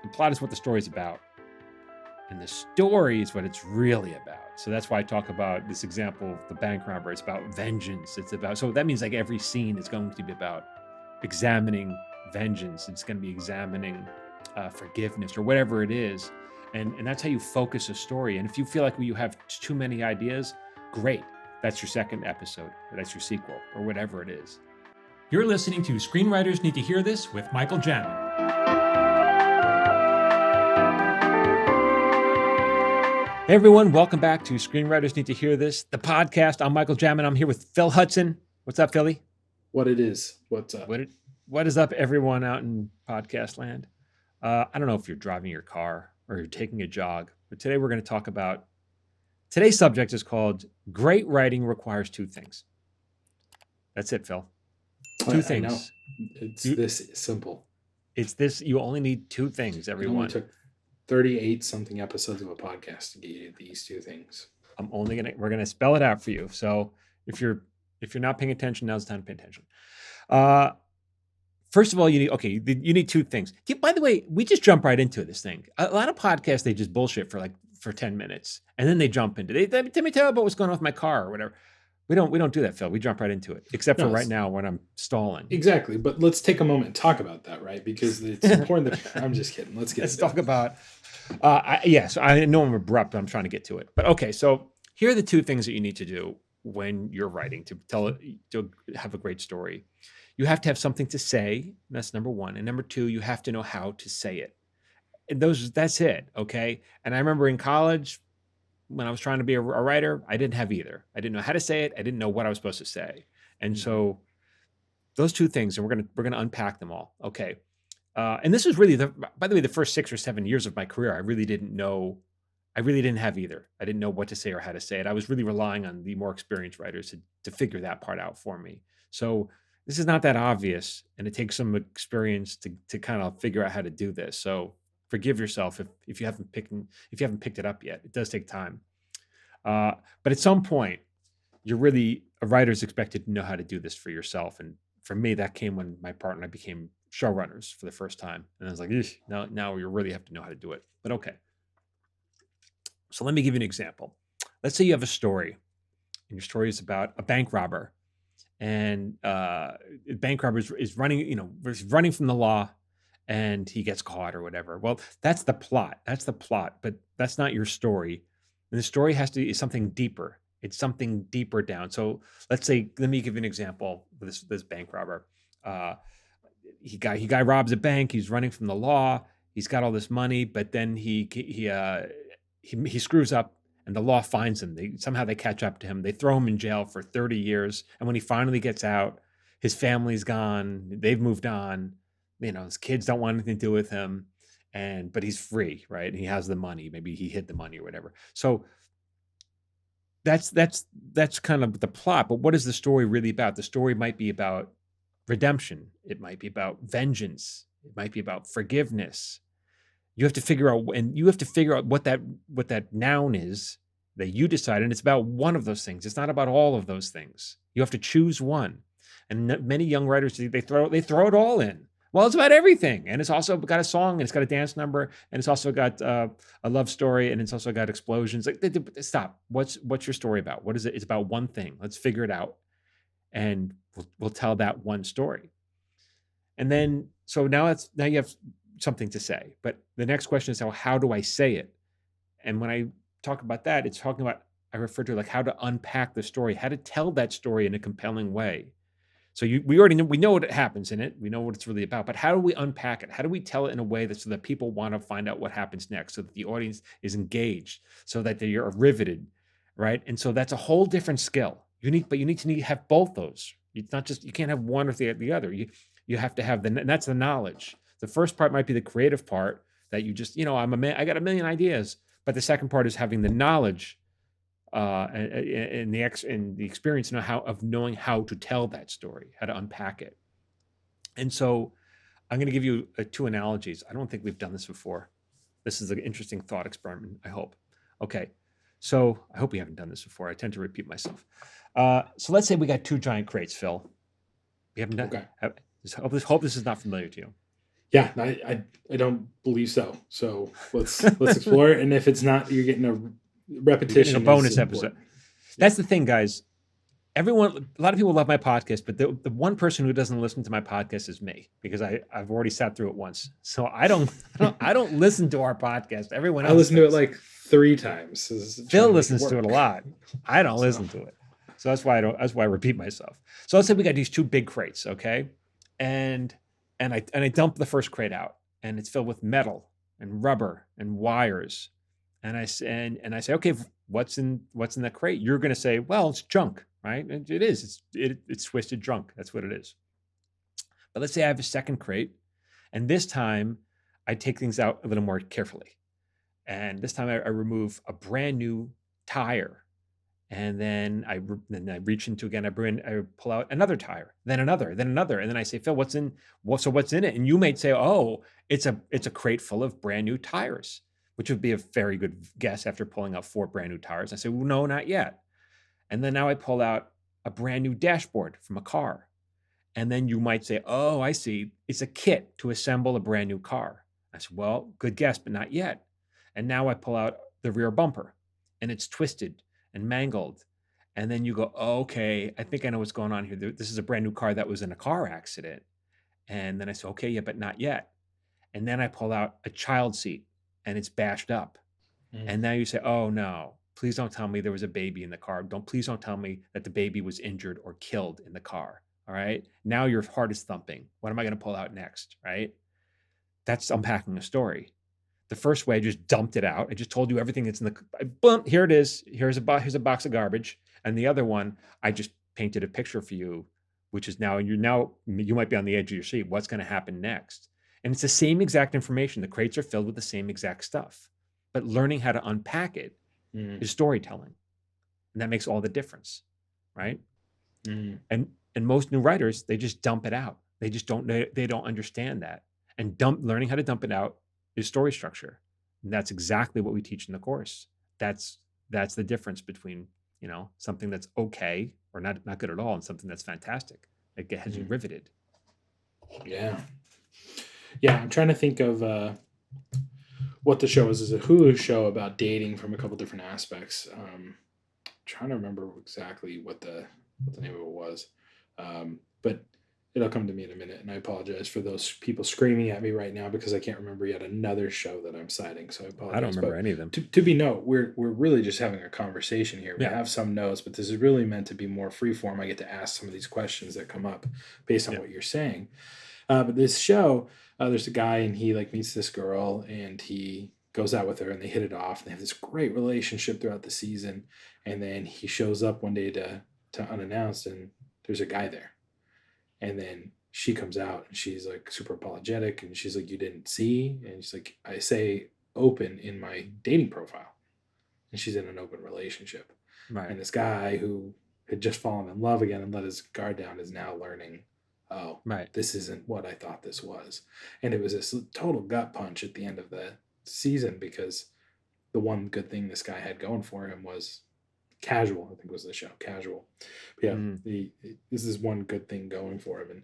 The plot is what the story is about. And the story is what it's really about. So that's why I talk about this example of the bank robber. It's about vengeance. So that means like every scene is going to be about examining vengeance. It's going to be examining forgiveness or whatever it is. And that's how you focus a story. And if you feel like you have too many ideas, great. That's your second episode, or that's your sequel, or whatever it is. You're listening to Screenwriters Need to Hear This with Michael Jamin. Hey everyone, welcome back to Screenwriters Need to Hear This, the podcast. I'm Michael Jamin. I'm here with Phil Hudson. What's up, Philly? What it is? What's up? What is up, everyone out in podcast land? I don't know if you're driving your car or you're taking a jog, but today we're going to talk about, today's subject is called Great Writing Requires Two Things. That's it, Phil. Two things. I know. It's this simple. It's this, you only need two things, everyone. It only took 38 something episodes of a podcast to get you these two things. We're gonna spell it out for you. So if you're not paying attention, now's the time to pay attention. First of all, you need two things. By the way, we just jump right into this thing. A lot of podcasts, they just bullshit for 10 minutes and then they jump into it. Let me tell you about what's going on with my car or whatever. We don't do that, Phil. We jump right into it, except for right now when I'm stalling. Exactly. But let's take a moment and talk about that, right? Because it's important that I'm just kidding. Let's talk about so I know I'm abrupt, but I'm trying to get to it. But okay, so here are the two things that you need to do when you're writing to have a great story. You have to have something to say. That's number one. And number two, you have to know how to say it. And that's it. Okay. And I remember in college, when I was trying to be a writer, I didn't have either. I didn't know how to say it. I didn't know what I was supposed to say. And so those two things, and we're gonna unpack them all. Okay. And this was really by the way, the first 6 or 7 years of my career, I really didn't have either. I didn't know what to say or how to say it. I was really relying on the more experienced writers to figure that part out for me. So this is not that obvious, and it takes some experience to kind of figure out how to do this. So forgive yourself if you haven't picked it up yet. It does take time. But at some point, a writer's expected to know how to do this for yourself. And for me, that came when my partner and I became showrunners for the first time. And I was like, now you really have to know how to do it. But okay. So let me give you an example. Let's say you have a story, and your story is about a bank robber. And a bank robber is running from the law, and he gets caught or whatever. Well, that's the plot. But that's not your story. And the story is something deeper. It's something deeper down. So let me give you an example of this bank robber. He guy robs a bank. He's running from the law. He's got all this money, but then he screws up, and the law finds him. Somehow they catch up to him. They throw him in jail for 30 years. And when he finally gets out, his family's gone. They've moved on. His kids don't want anything to do with him, but he's free, right? And he has the money. Maybe he hid the money or whatever. So that's kind of the plot. But what is the story really about? The story might be about redemption. It might be about vengeance. It might be about forgiveness. You have to figure out what that noun is that you decide, and it's about one of those things. It's not about all of those things. You have to choose one. And many young writers, they throw it all in. Well, it's about everything. And it's also got a song, and it's got a dance number, and it's also got a love story, and it's also got explosions. Stop. What's your story about? What is it? It's about one thing. Let's figure it out. And we'll tell that one story. And then, so now you have something to say. But the next question is, how do I say it? And when I talk about that, it's talking about, I refer to how to unpack the story, how to tell that story in a compelling way. So we already know, we know what happens in it. We know what it's really about, but how do we unpack it? How do we tell it in a way so that people want to find out what happens next, so that the audience is engaged, so that you're riveted, right? And so that's a whole different skill. You need to have both those. It's not just, you can't have one or the other. You have to have and that's the knowledge. The first part might be the creative part that you just, I'm a man, I got a million ideas. But the second part is having the knowledge and the experience of knowing how to tell that story, how to unpack it. And so I'm going to give you two analogies. I don't think we've done this before. This is an interesting thought experiment, I hope. Okay. So I hope we haven't done this before. I tend to repeat myself. So let's say we got two giant crates, Phil. We haven't done. Okay. Hope this is not familiar to you. Yeah, I don't believe so. So let's explore it. And if it's not, you're getting You're getting a repetition is bonus episode. important. Yeah. That's the thing, guys. Everyone, a lot of people love my podcast, but the one person who doesn't listen to my podcast is me, because I've already sat through it once. So I don't listen to our podcast. Everyone I else listened to it does. like 3 times. Phil Trying to make it listens to it a work. lot. I don't So listen to it. So that's why I don't. That's why I repeat myself. So let's say we got these two big crates, okay, and I dump the first crate out, and it's filled with metal and rubber and wires, and I say, okay, what's in that crate? You're going to say, well, it's junk, right? And it is. It's twisted junk. That's what it is. But let's say I have a second crate, and this time I take things out a little more carefully, and this time I remove a brand new tire, and then I reach into again. I pull out another tire, then another, and then I say, Phil, what's in it? And you might say, oh, it's a crate full of brand new tires, which would be a very good guess after pulling out 4 brand new tires. I say, well, no, not yet. And then now I pull out a brand new dashboard from a car, and then you might say, oh, I see, it's a kit to assemble a brand new car. I said, well, good guess, but not yet. And now I pull out the rear bumper, and it's twisted and mangled. And then you go, oh, okay, I think I know what's going on here. This is a brand new car that was in a car accident. And then I say, okay, yeah, but not yet. And then I pull out a child seat, and it's bashed up. mm, And now you say, oh no, please don't tell me there was a baby in the car. Please don't tell me that the baby was injured or killed in the car. All right. Now your heart is thumping. What am I going to pull out next? Right. That's unpacking a story. The first way, I just dumped it out. I just told you everything that's in the boom. Here it is. Here's a box of garbage. And the other one, I just painted a picture for you, which is now you might be on the edge of your seat. What's going to happen next? And it's the same exact information. The crates are filled with the same exact stuff, but learning how to unpack it mm, is storytelling, and that makes all the difference, right? mm. And most new writers, they just dump it out. They don't understand that. And learning how to dump it out is story structure. And that's exactly what we teach in the course. That's the difference between, something that's okay or not good at all, and something that's fantastic. It has you Mm. riveted. Yeah. Yeah. I'm trying to think of what the show is. Is a Hulu show about dating from a couple different aspects. Trying to remember exactly what the name of it was, but it'll come to me in a minute. And I apologize for those people screaming at me right now because I can't remember yet another show that I'm citing. So I I don't apologize. remember But any of them. to be note, we're really just having a conversation here. We Yeah. have some notes, but this is really meant to be more freeform. I get to ask some of these questions that come up based on Yeah. what you're saying. But this show, there's a guy and he like meets this girl and he goes out with her and they hit it off and they have this great relationship throughout the season. And then he shows up one day to unannounced and there's a guy there. And then she comes out and she's like super apologetic and she's like, you didn't see? And she's like, I say open in my dating profile. And she's in an open relationship. Right. And this guy who had just fallen in love again and let his guard down is now learning, oh, Right. this isn't what I thought this was. And it was this total gut punch at the end of the season because the one good thing this guy had going for him was Casual, I think was the show, Casual. But yeah, this is one good thing going for him, and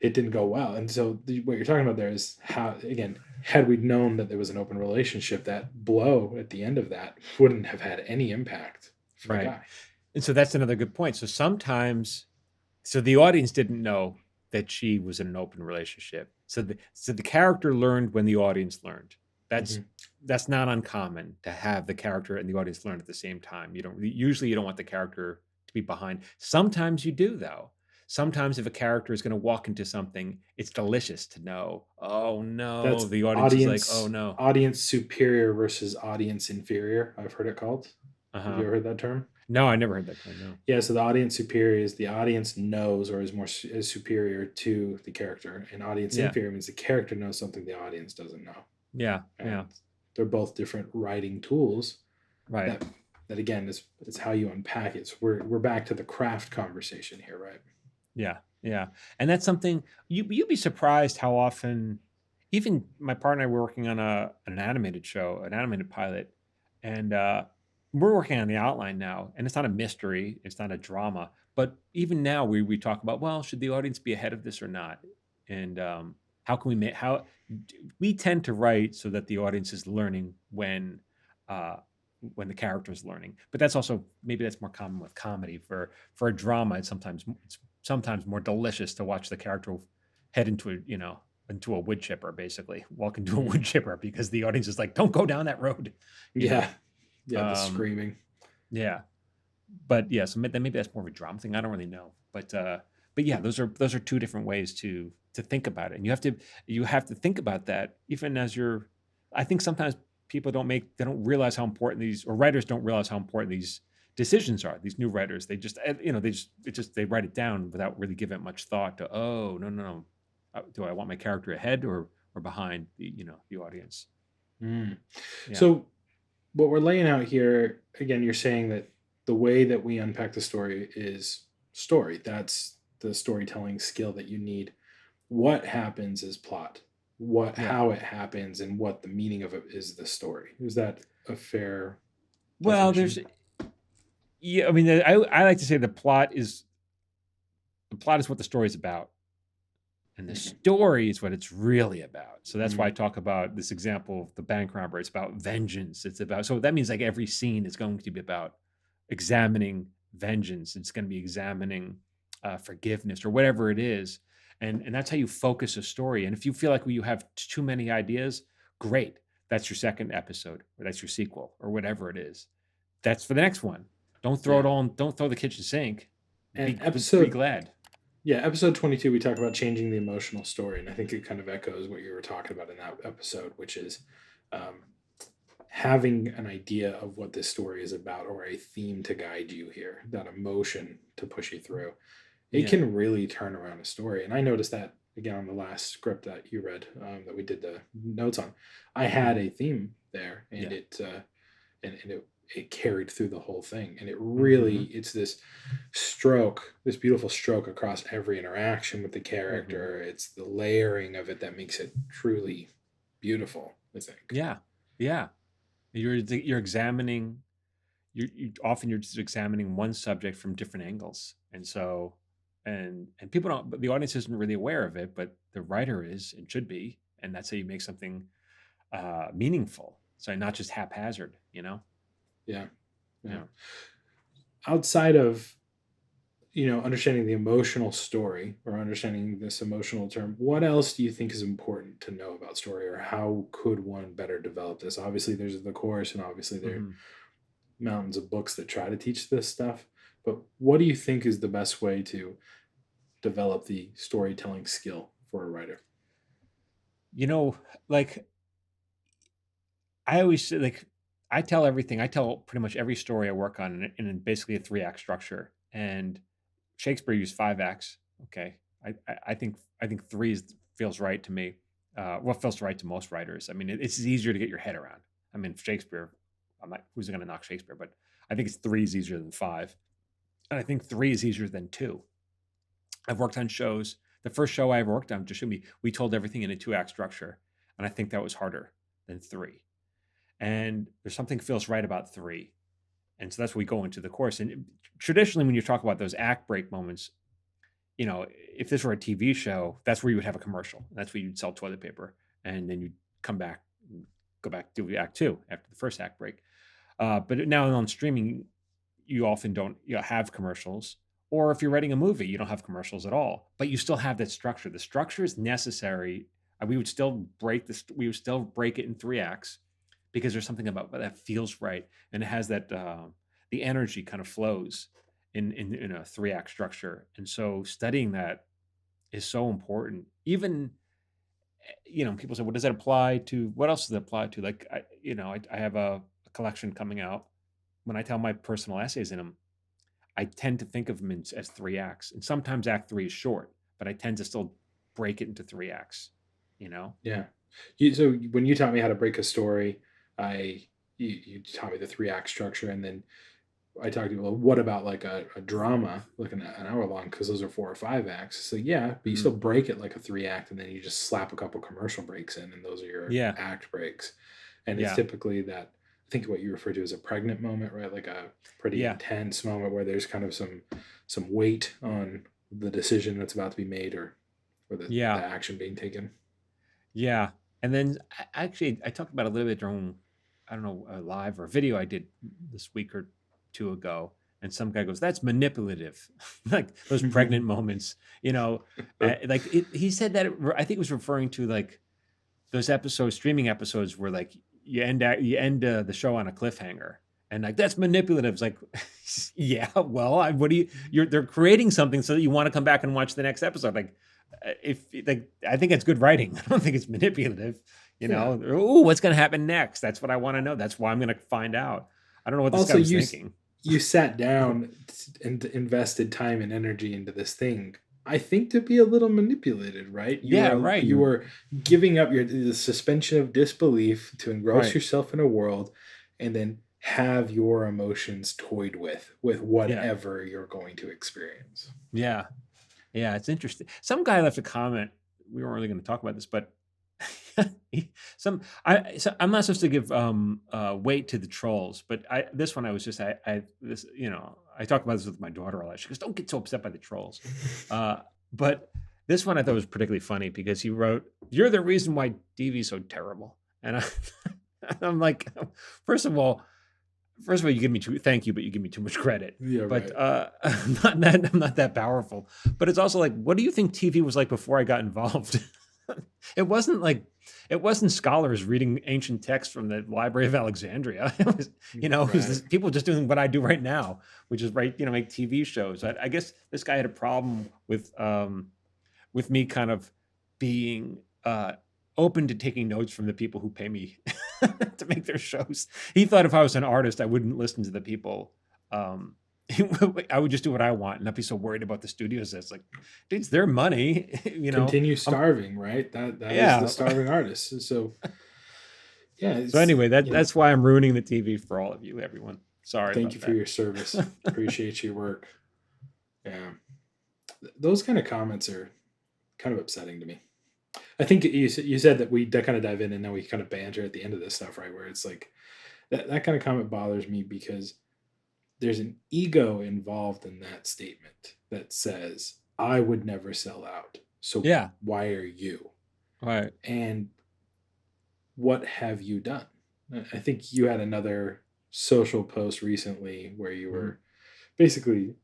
it didn't go well. And so what you're talking about there is how, again, had we known that there was an open relationship, that blow at the end of that wouldn't have had any impact for the Right. guy. And so that's another good point. So sometimes, the audience didn't know that she was in an open relationship. So the character learned when the audience learned. That's not uncommon to have the character and the audience learn at the same time. You don't want the character to be behind. Sometimes you do, though. Sometimes if a character is going to walk into something, it's delicious to know, oh no, That's the audience is like, oh no. audience superior versus audience inferior. I've heard it called. Have you ever heard that term? No, I never heard that term. No. Yeah, so the audience superior is the audience knows or is superior to the character, and audience inferior means the character knows something the audience doesn't know. Yeah, And yeah. they're both different writing tools. Right. That again is how you unpack it. So we're back to the craft conversation here, right? Yeah, yeah. And that's something you'd be surprised how often, even my partner and I were working on an animated show, an animated pilot, and we're working on the outline now, and it's not a mystery, it's not a drama, but even now we talk about, well, should the audience be ahead of this or not? And How can we make how we tend to write so that the audience is learning uh, when the character is learning. But that's also maybe that's more common with comedy. For a drama, it's sometimes more delicious to watch the character head into into a wood chipper, basically walk into a Mm. wood chipper because the audience is like, don't go down that road, you know. Yeah. Yeah, the Um, screaming. yeah, but yeah, so maybe that's more of a drama thing. I don't really know, but yeah, those are two different ways to think about it, and you have to think about that even as you're. I think sometimes people they don't realize how important these, or writers don't realize how important these decisions are. These new writers, they just they write it down without really giving it much thought to. Oh, no, no, no, do I want my character ahead or behind the audience? Mm. Yeah, So what we're laying out here, again, you're saying that the way that we unpack the story is story. That's the storytelling skill that you need. What happens is plot. What yeah. How it happens and what the meaning of it is the story. Is that a fair Well, definition? there's yeah. I mean, I like to say the plot is what the story is about, and the Mhm. story is what it's really about. So that's why I Mm. talk about this example of the bank robbery. It's about vengeance. It's about, so that means like every scene is going to be about examining vengeance. It's going to be examining forgiveness or whatever it is, and that's how you focus a story. And if you feel like you have too many ideas, great. That's your second episode, or that's your sequel, or whatever it is. That's for the next one. Don't throw Yeah. it on. Don't throw the kitchen sink. And Be glad. episode 22, we talk about changing the emotional story. And I think it kind of echoes what you were talking about in that episode, which is um, having an idea of what this story is about or a theme to guide you here, that emotion to push you through. It Yeah. can really turn around a story. And I noticed that again on the last script that you read, that we did the notes on. I had Mhm. a theme there, and Yeah. it carried through the whole thing. And it really, Mhm. it's this beautiful stroke across every interaction with the Mhm. character. It's the layering of it that makes it truly beautiful, I think. Yeah. Yeah. You're examining you're just examining one subject from different angles. And so and people don't but the audience isn't really aware of it, but the writer is and should be. And that's how you make something meaningful. So not just haphazard. Yeah. Yeah. Yeah. Outside of understanding the emotional story or understanding this emotional term, what else do you think is important to know about story, or how could one better develop this? Obviously there's the course, and obviously there are Mhm. mountains of books that try to teach this stuff, but what do you think is the best way to develop the storytelling skill for a writer? You know, like I always say, like I tell pretty much every story I work on in basically a three-act structure. And Shakespeare used five acts. Okay, I think feels right to me. What feels right to most writers. I mean, it's easier to get your head around. I mean, Shakespeare. I'm not who's going to knock Shakespeare, but I think it's three is easier than five, and I think three is easier than two. I've worked on shows. The first show I ever worked on, just we told everything in a two-act structure, and I think that was harder than three. And there's something feels right about three, and so that's what we go into the course. And traditionally, when you talk about those act break moments, if this were a TV show, that's where you would have a commercial. That's where you'd sell toilet paper, and then you'd come back, and go back to Act Two after the first act break. But now on streaming, you often don't have commercials, or if you're writing a movie, you don't have commercials at all. But you still have that structure. The structure is necessary. We would still break this. We would still break it in three acts because there's something about that feels right, and it has that the energy kind of flows in a three-act structure. And so studying that is so important. Even people say, "What does that apply to? What else does it apply to?" Like I have a collection coming out. When I tell my personal essays in them, I tend to think of them as three acts, and sometimes Act Three is short, but I tend to still break it into three acts. You know? Yeah. So when you taught me how to break a story, I you taught me the three act structure, and then I talked to you. Well, what about like a drama, like an hour long? Because those are 4 or 5 acts. So yeah, but you still Mhm. break it like a 3 act, and then you just slap a couple commercial breaks in, and those are your Yeah, act breaks. And it's yeah, typically that, I think what you refer to as a pregnant moment, right? Like a pretty yeah. intense moment where there's kind of some weight on the decision that's about to be made, or the Yeah. action being taken. Yeah. And then actually, I talked about it a little bit during, I don't know, a live or video I did this week or two ago. And some guy goes, "That's manipulative," like those pregnant moments, like he said that I think it was referring to like those episodes, streaming episodes, where like you end the show on a cliffhanger, and like that's manipulative. It's like, yeah, well, what do they're creating something so that you want to come back and watch the next episode. Like, if like I think it's good writing. I don't think it's manipulative. Yeah. Oh, what's going to happen next? That's what I want to know. That's why I'm going to find out. I don't know what this Also, guy was thinking. you sat down and invested time and energy into this thing, I think, to be a little manipulated, right? Yeah, right. You were giving up the suspension of disbelief to engross Right. yourself in a world, and then have your emotions toyed with whatever you're going to experience. Yeah. Yeah, it's interesting. Some guy left a comment. We weren't really going to talk about this, but I'm not supposed to give weight to the trolls, but this one I was just I this I talk about this with my daughter a lot. She goes, "Don't get so upset by the trolls," but this one I thought was particularly funny because he wrote, "You're the reason why TV is so terrible," and I'm like, first of all, you give me thank you, but you give me too much credit. Yeah, But right. I'm not that powerful. But it's also like, what do you think TV was like before I got involved? It wasn't scholars reading ancient texts from the Library of Alexandria. It was, it was Right. people just doing what I do right now, which is make TV shows. I guess this guy had a problem with me kind of being open to taking notes from the people who pay me to make their shows. He thought if I was an artist, I wouldn't listen to the people. I would just do what I want and not be so worried about the studios. It's like, dude, it's their money, Continue starving, right? That Yeah. is the starving artist. So yeah. So anyway, that's why I'm ruining the TV for all of you, everyone. Sorry. Thank you for your service. Appreciate your work. Yeah. Those kind of comments are kind of upsetting to me. I think you said that we kind of dive in and then we kind of banter at the end of this stuff, right? Where it's like that kind of comment bothers me because there's an ego involved in that statement that says, I would never sell out. So Yeah. why are you? Right. And what have you done? I think you had another social post recently where you were basically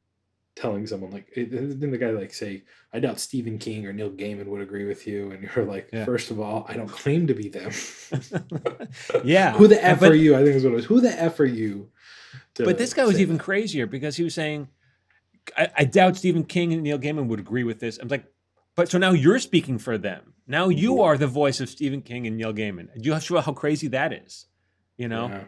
telling someone like, didn't the guy like say, I doubt Stephen King or Neil Gaiman would agree with you, and you're like, first of all, I don't claim to be them. Yeah. Who the F are you? I think is what it was. Who the F are you? But this guy was even crazier because he was saying, I doubt Stephen King and Neil Gaiman would agree with this. I'm like, but so now you're speaking for them. Now you are the voice of Stephen King and Neil Gaiman. Do you show how crazy that is? Yeah.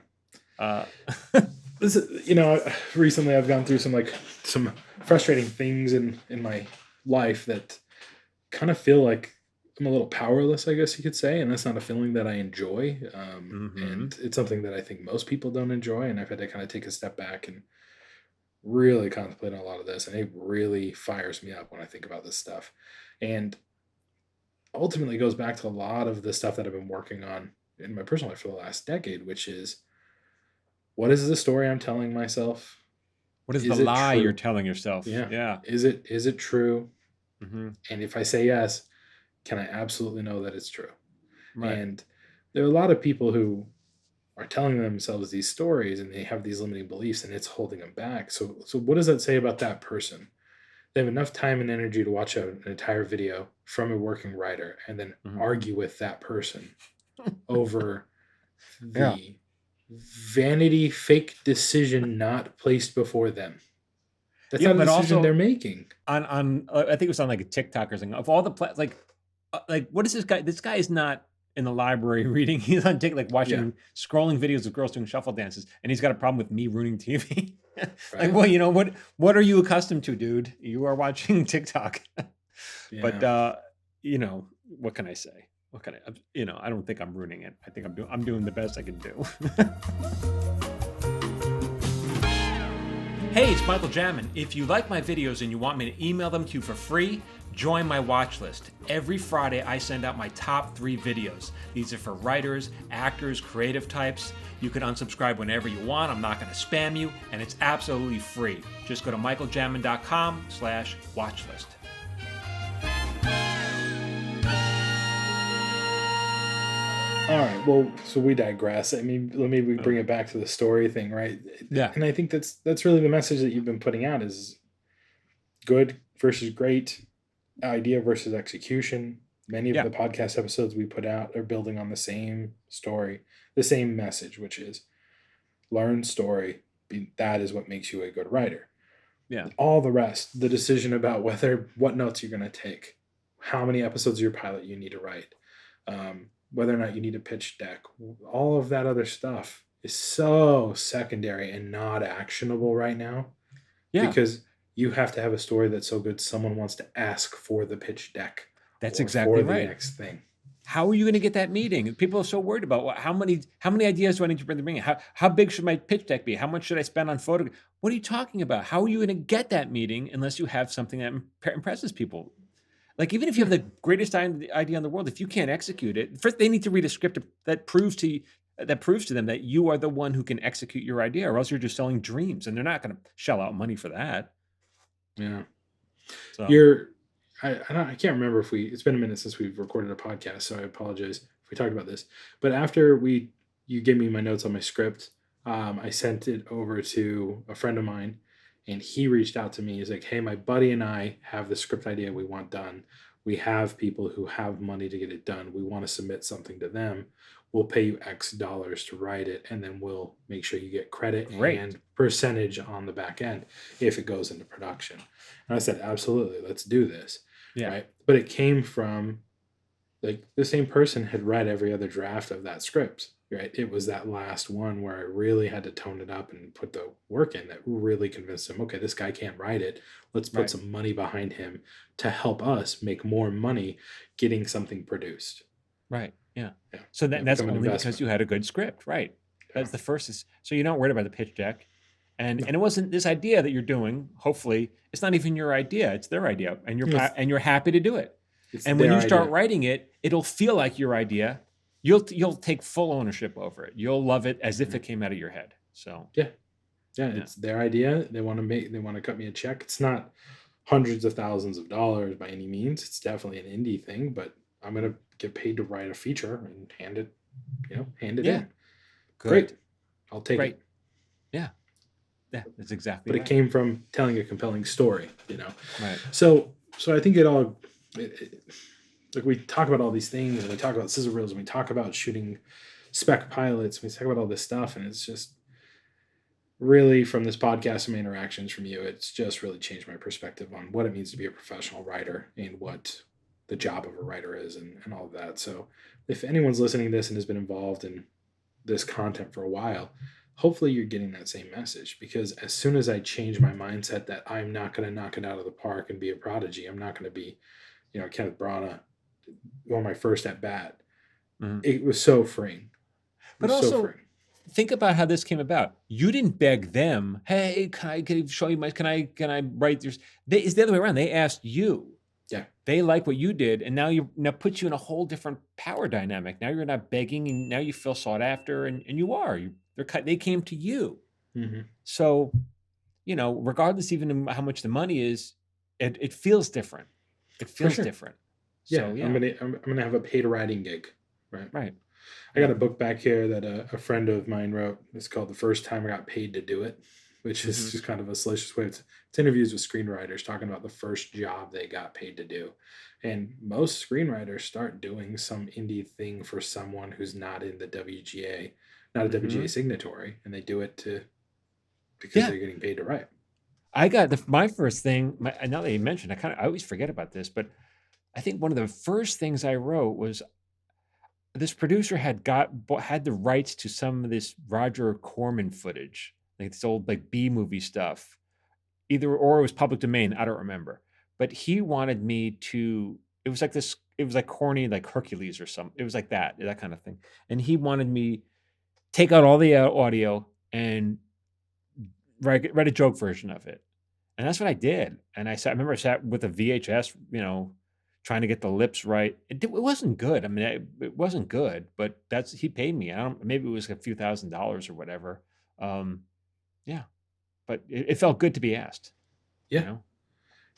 Recently I've gone through some frustrating things in my life that kind of feel like I'm a little powerless, I guess you could say, and that's not a feeling that I enjoy. And it's something that I think most people don't enjoy, and I've had to kind of take a step back and really contemplate on a lot of this, and it really fires me up when I think about this stuff. And ultimately it goes back to a lot of the stuff that I've been working on in my personal life for the last decade, which is, what is the story I'm telling myself? What is the lie you're telling yourself? Yeah. Is it true? Mm-hmm. And if I say yes, can I absolutely know that it's true? Right. And there are a lot of people who are telling themselves these stories and they have these limiting beliefs and it's holding them back. So what does that say about that person? They have enough time and energy to watch an entire video from a working writer and then argue with that person over the vanity fake decision not placed before them. That's not a decision they're making. On I think it was on like a TikTok or something. Of all the what is this guy? This guy is not in the library reading. He's on TikTok, watching, scrolling videos of girls doing shuffle dances, and he's got a problem with me ruining TV. Right. Like, well, what are you accustomed to, dude? You are watching TikTok. But what can I say? What can I don't think I'm ruining it. I think I'm doing the best I can do. Hey, it's Michael Jamin. If you like my videos and you want me to email them to you for free, join my watch list. Every Friday, I send out my top 3 videos. These are for writers, actors, creative types. You can unsubscribe whenever you want. I'm not going to spam you, and it's absolutely free. Just go to michaeljamin.com/watchlist. All right. Well, so we digress. I mean, maybe we Oh, bring it back to the story thing, right? yeah, And I think that's really the message that you've been putting out is good versus great, idea versus execution. Many of yeah, the podcast episodes we put out are building on the same story, the same message, which is learn story. That is what makes you a good writer. yeah, All the rest, the decision about what notes you're going to take, how many episodes of your pilot you need to write, whether or not you need a pitch deck, all of that other stuff is so secondary and not actionable right now yeah. because you have to have a story that's so good someone wants to ask for the pitch deck That's or exactly for the right. next thing. How are you going to get that meeting? People are so worried about how many ideas do I need to bring to bring in? How big should my pitch deck be? How much should I spend on photo? What are you talking about? How are you going to get that meeting unless you have something that impresses people? Like even if you have the greatest idea in the world, if you can't execute it, first they need to read a script that proves to them that you are the one who can execute your idea, or else you're just selling dreams, and they're not going to shell out money for that. Yeah. So You're I can't remember if it's been a minute since we've recorded a podcast, so I apologize if we talked about this. But after you gave me my notes on my script, I sent it over to a friend of mine, and he reached out to me. He's like, "Hey, my buddy and I have the script idea we want done. We have people who have money to get it done. We want to submit something to them. We'll pay you X dollars to write it, and then we'll make sure you get credit great, and percentage on the back end if it goes into production." And I said, "Absolutely, let's do this." yeah, Right. But it came from like the same person had read every other draft of that script. Right. It was that last one where I really had to tone it up and put the work in that really convinced him, okay, this guy can't write it. Let's put right, some money behind him to help us make more money getting something produced. right, yeah. Yeah. So Yeah, that's become an only because investment. you had a good script, right? Yeah. That's the first. So you're not worried about the pitch deck. And No. it wasn't this idea that you're doing. Hopefully, it's not even your idea; it's their idea, and It's, you're happy to do it. it's And when their you start idea. writing it, it'll feel like your idea. You'll take full ownership over it. You'll love it as if Mhm. it came out of your head. So Yeah. Yeah. yeah, It's their idea. They want to cut me a check. It's not hundreds of thousands of dollars by any means. It's definitely an indie thing, but I'm gonna get paid to write a feature and hand it yeah, in. Great, good, I'll take great, it. yeah, yeah. That's exactly But it right. came from telling a compelling story. Right. So I think like we talk about all these things, and we talk about sizzle reels, and we talk about shooting spec pilots, and we talk about all this stuff, and it's just really from this podcast and my interactions from you, it's just really changed my perspective on what it means to be a professional writer and what the job of a writer is and all of that. So if anyone's listening to this and has been involved in this content for a while, hopefully you're getting that same message because as soon as I change my mindset that I'm not going to knock it out of the park and be a prodigy, I'm not going to be, Kenneth Branagh on my first at bat. Mhm. It was so freeing. It But was so also, freeing. think about how this came about. You didn't beg them. Hey, can I show you my? Can I write this? It's the other way around. They asked you. Yeah. They like what you did, and now puts you in a whole different power dynamic. Now you're not begging, and now you feel sought after, and you are. They came to you. Mm-hmm. So, regardless even of how much the money is, it feels different. It For feels sure. different. Yeah, So I'm yeah, gonna have a paid writing gig, right? right. I got Yeah. a book back here that a friend of mine wrote. It's called "The First Time I Got Paid to Do It," which is Hmm. just kind of a salacious way. It's interviews with screenwriters talking about the first job they got paid to do, and most screenwriters start doing some indie thing for someone who's not in the WGA, not a Hmm. WGA signatory, and they do it because Yeah. they're getting paid to write. I got my first thing. Now that you mentioned, I always forget about this, but I think one of the first things I wrote was this producer had had the rights to some of this Roger Corman footage, like this old like B movie stuff, either or it was public domain. I don't remember, but he wanted me to. It was like this. It was like corny, like Hercules or something. It was like that kind of thing. And he wanted me take out all the audio and write a joke version of it. And that's what I did. And I remember I sat with a VHS, trying to get the lips right. It wasn't good. I mean, it wasn't good, but he paid me. Maybe it was a few $1,000s or whatever. Um, yeah, but it felt good to be asked, you Yeah, know?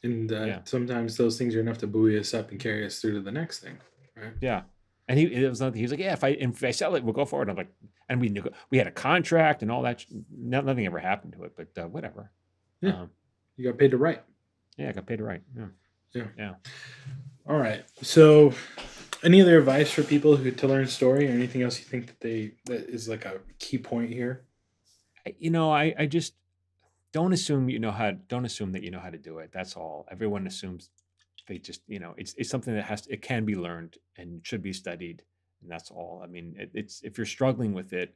and Yeah. sometimes those things are enough to buoy us up and carry us through to the next thing, right? Yeah. And it was nothing. He was like, yeah, if I sell it, we'll go forward. I'm like, and we had a contract and all that. Nothing ever happened to it, but whatever. Yeah, you got paid to write. Yeah, I got paid to write. Yeah. Yeah. All right. So, any other advice for people who to learn story, or anything else you think that is like a key point here? I just don't assume don't assume that you know how to do it. That's all. Everyone assumes they just, it's something that it can be learned and should be studied, and that's all. I mean, it's if you're struggling with it,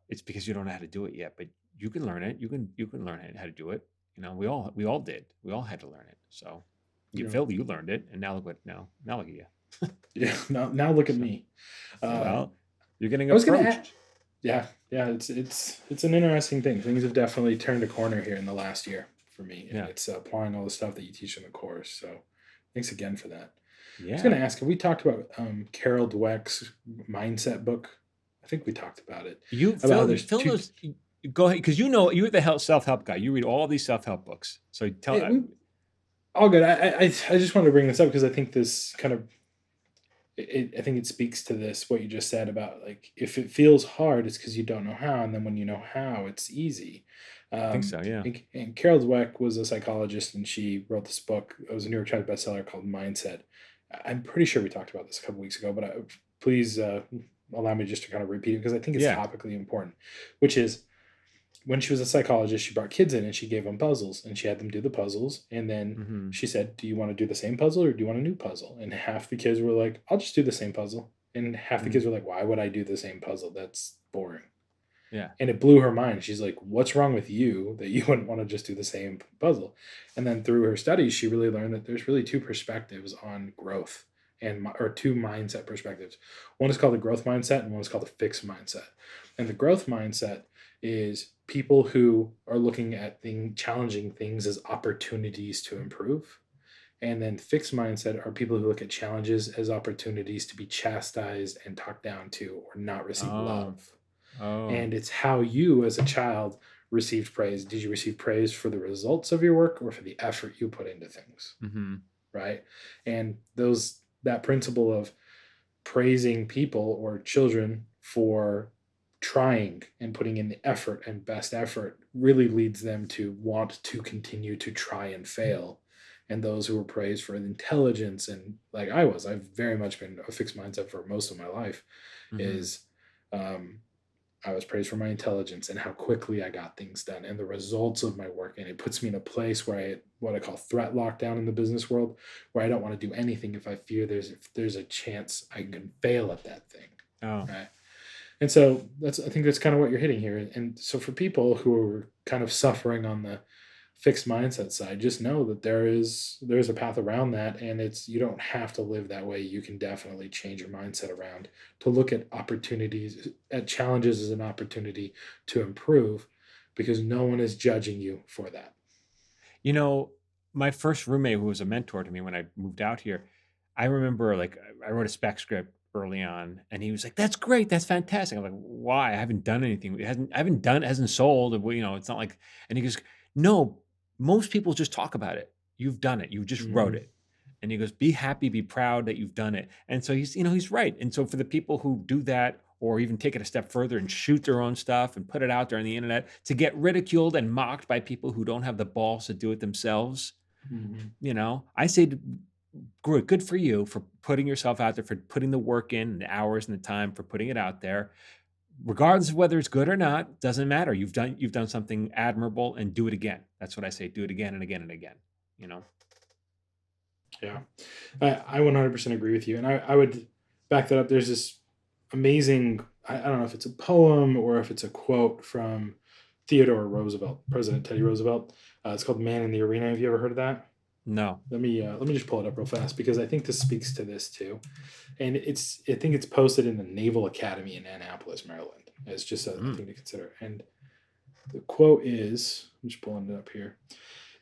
it's because you don't know how to do it yet. But you can learn it. You can learn how to do it. We all did. We all had to learn it. So Phil, you learned it, and now look at you. Yeah. Now look at So, me. well, you're getting I was gonna approached. Yeah, it's an interesting thing. Things have definitely turned a corner here in the last year for me, and Yeah. it's applying all the stuff that you teach in the course. So, thanks again for that. I was Yeah. going to ask, have we talked about Carol Dweck's mindset book? I think we talked about it. Phil knows. Go ahead, because you're the self-help guy. You read all these self-help books. So all good. I just wanted to bring this up because I think this kind of I think it speaks to this what you just said about like if it feels hard, it's because you don't know how, and then when you know how, it's easy. I think so. Yeah. And Carol Dweck was a psychologist, and she wrote this book. It was a New York Times bestseller called Mindset. I'm pretty sure we talked about this a couple weeks ago, but please allow me just to kind of repeat it because I think it's topically important, which is when she was a psychologist, she brought kids in and she gave them puzzles and she had them do the puzzles. And then she said, do you want to do the same puzzle or do you want a new puzzle? And half the kids were like, I'll just do the same puzzle. And half the kids were like, why would I do the same puzzle? That's boring. Yeah. And it blew her mind. She's like, what's wrong with you that you wouldn't want to just do the same puzzle? And then through her studies, she really learned that there's really two perspectives on growth or two mindset perspectives. One is called the growth mindset and one is called the fixed mindset. And the growth mindset is people who are looking at challenging things as opportunities to improve. And then fixed mindset are people who look at challenges as opportunities to be chastised and talked down to or not receive love. And it's how you as a child received praise. Did you receive praise for the results of your work or for the effort you put into things? Right. And that principle of praising people or children for trying and putting in the effort and best effort really leads them to want to continue to try and fail. And those who were praised for intelligence, and like I've very much been a fixed mindset for most of my life, is I was praised for my intelligence and how quickly I got things done and the results of my work. And it puts me in a place where what I call threat lockdown in the business world, where I don't want to do anything if I fear there's a chance I can fail at that thing. Right. And so I think that's kind of what you're hitting here. And so for people who are kind of suffering on the fixed mindset side, just know that there's a path around that, and you don't have to live that way. You can definitely change your mindset around to look at opportunities, at challenges as an opportunity to improve, because no one is judging you for that. My first roommate, who was a mentor to me when I moved out here, I remember I wrote a spec script early on, and he was like, "That's great, that's fantastic." I'm like, "Why? I haven't done anything. It hasn't sold. It's not like." And he goes, "No, most people just talk about it. You've done it. You just wrote it." And he goes, "Be happy, be proud that you've done it." And so he's right. And so for the people who do that, or even take it a step further and shoot their own stuff and put it out there on the internet to get ridiculed and mocked by people who don't have the balls to do it themselves, I say, good for you for putting yourself out there, for putting the work in, and the hours and the time for putting it out there. Regardless of whether it's good or not, doesn't matter. You've done something admirable, and do it again. That's what I say. Do it again and again and again. Yeah, I 100% agree with you. And I would back that up. There's this amazing, I don't know if it's a poem or if it's a quote from Theodore Roosevelt, President Teddy Roosevelt. It's called "Man in the Arena." Have you ever heard of that? No. Let me just pull it up real fast because I think this speaks to this too. And I think it's posted in the Naval Academy in Annapolis, Maryland. It's just a thing to consider. And the quote is, I'm just pulling it up here.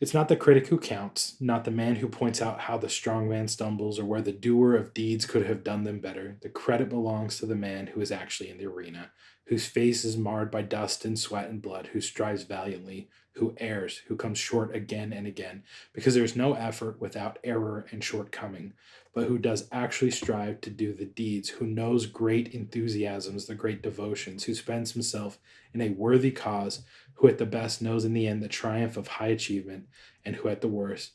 "It's not the critic who counts, not the man who points out how the strong man stumbles or where the doer of deeds could have done them better. The credit belongs to the man who is actually in the arena, whose face is marred by dust and sweat and blood, who strives valiantly, who errs, who comes short again and again, because there's no effort without error and shortcoming, but who does actually strive to do the deeds, who knows great enthusiasms, the great devotions, who spends himself in a worthy cause, who at the best knows in the end the triumph of high achievement, and who at the worst,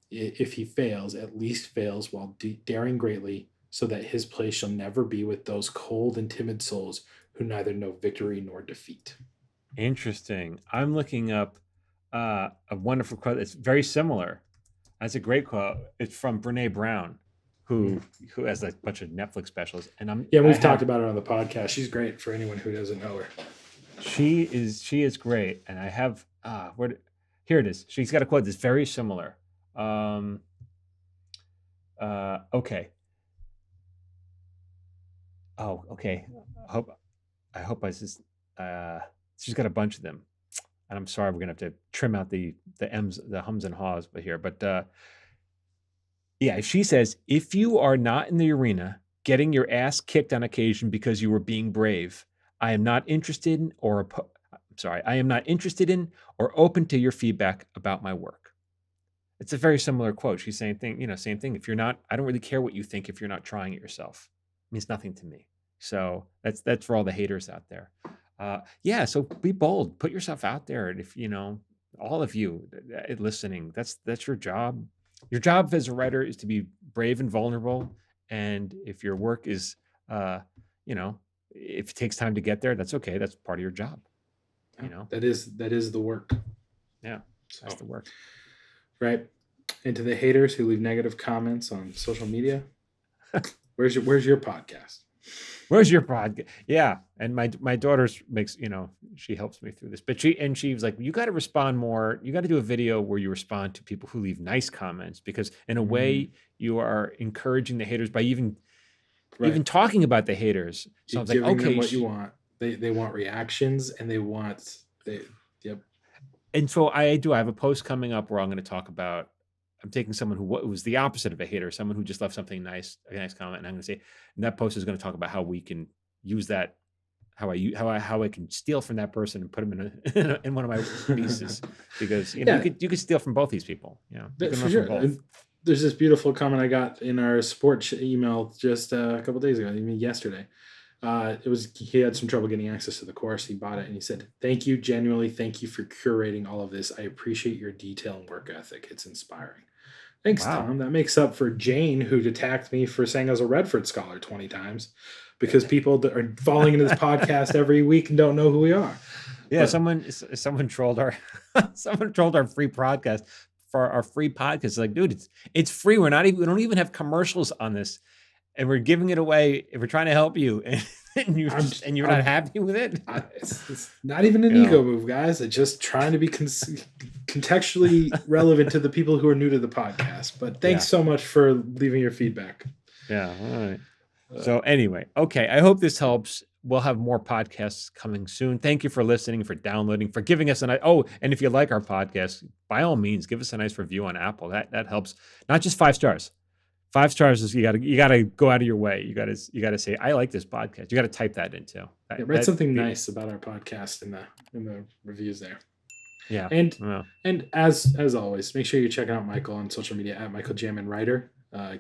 if he fails, at least fails while daring greatly, so that his place shall never be with those cold and timid souls who neither know victory nor defeat. Interesting. I'm looking up a wonderful quote. It's very similar. That's a great quote. It's from Brene Brown, who has a bunch of Netflix specials. And we've talked about her on the podcast. She's great for anyone who doesn't know her. She is great. And I have here it is. She's got a quote that's very similar. Okay. Oh, okay. I hope she's got a bunch of them. And I'm sorry, we're gonna have to trim out the M's, the hums and haws, but yeah, she says, if you are not in the arena getting your ass kicked on occasion because you were being brave, I am not interested in or open to your feedback about my work. It's a very similar quote. She's saying same thing. If you're not, I don't really care what you think if you're not trying it yourself. It means nothing to me. So that's for all the haters out there. So be bold, put yourself out there. And if, all of you listening, that's your job. Your job as a writer is to be brave and vulnerable. And if your work is, if it takes time to get there, that's okay. That's part of your job. That is the work. Yeah. That's the work. Right. And to the haters who leave negative comments on social media, where's your podcast? Where's your podcast? Yeah. And my daughter makes, she helps me through this, but she was like, you got to respond more. You got to do a video where you respond to people who leave nice comments, because in a way you are encouraging the haters by even talking about the haters. So I was like, okay, them what you want. They want reactions, and yep. And so I have a post coming up where I'm going to talk about, I'm taking someone who was the opposite of a hater, someone who just left something nice, a nice comment. And I'm going to say, and that post is going to talk about how we can use that, how I can steal from that person and put them in one of my pieces, because you could steal from both these people. For sure. There's this beautiful comment I got in our support email just a couple days ago, even yesterday. He had some trouble getting access to the course. He bought it and he said, "Thank you, genuinely. Thank you for curating all of this. I appreciate your detail and work ethic. It's inspiring." Thanks, wow. Tom. That makes up for Jane, who attacked me for saying I was a Redford scholar 20 times, because people that are falling into this podcast every week and don't know who we are. Yeah, but someone trolled our free podcast for our free podcast. Like, dude, it's free. We don't even have commercials on this, and we're giving it away. We're trying to help you, and you're not happy with it. It's not even an ego move, guys. It's just trying to be contextually relevant to the people who are new to the podcast. But thanks so much for leaving your feedback. Yeah. All right. So anyway, okay. I hope this helps. We'll have more podcasts coming soon. Thank you for listening, for downloading, for giving us and if you like our podcast, by all means, give us a nice review on Apple. That helps. Not just 5 stars. 5 stars is you gotta go out of your way. You gotta say, I like this podcast. You gotta type that in too. Write something nice about our podcast in the reviews there. Yeah. And as always, make sure you're checking out Michael on social media at Michael Jamin Writer.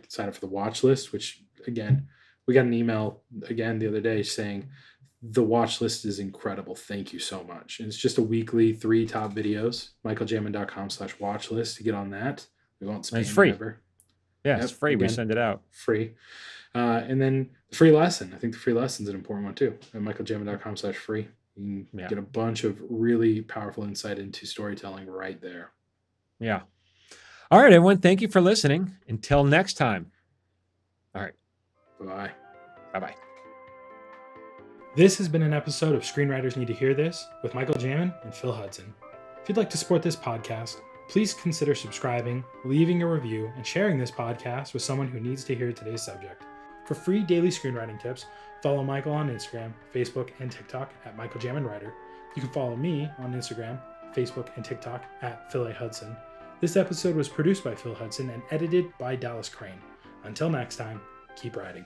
Sign up for the watch list, which again, we got an email again the other day saying the watch list is incredible. Thank you so much. And it's just a weekly 3 top videos. michaeljamin.com/watch list to get on that. We won't spam. It's free. Ever. Yeah, it's free. Again, we send it out. Free. And then the free lesson. I think the free lesson is an important one too. At michaeljamin.com/free. You can get a bunch of really powerful insight into storytelling right there. Yeah. All right, everyone. Thank you for listening. Until next time. All right. Bye-bye. Bye-bye. This has been an episode of Screenwriters Need to Hear This with Michael Jamin and Phil Hudson. If you'd like to support this podcast, please consider subscribing, leaving a review, and sharing this podcast with someone who needs to hear today's subject. For free daily screenwriting tips, follow Michael on Instagram, Facebook, and TikTok at Michael Jamin Writer. You can follow me on Instagram, Facebook, and TikTok at Phil A. Hudson. This episode was produced by Phil Hudson and edited by Dallas Crane. Until next time, keep writing.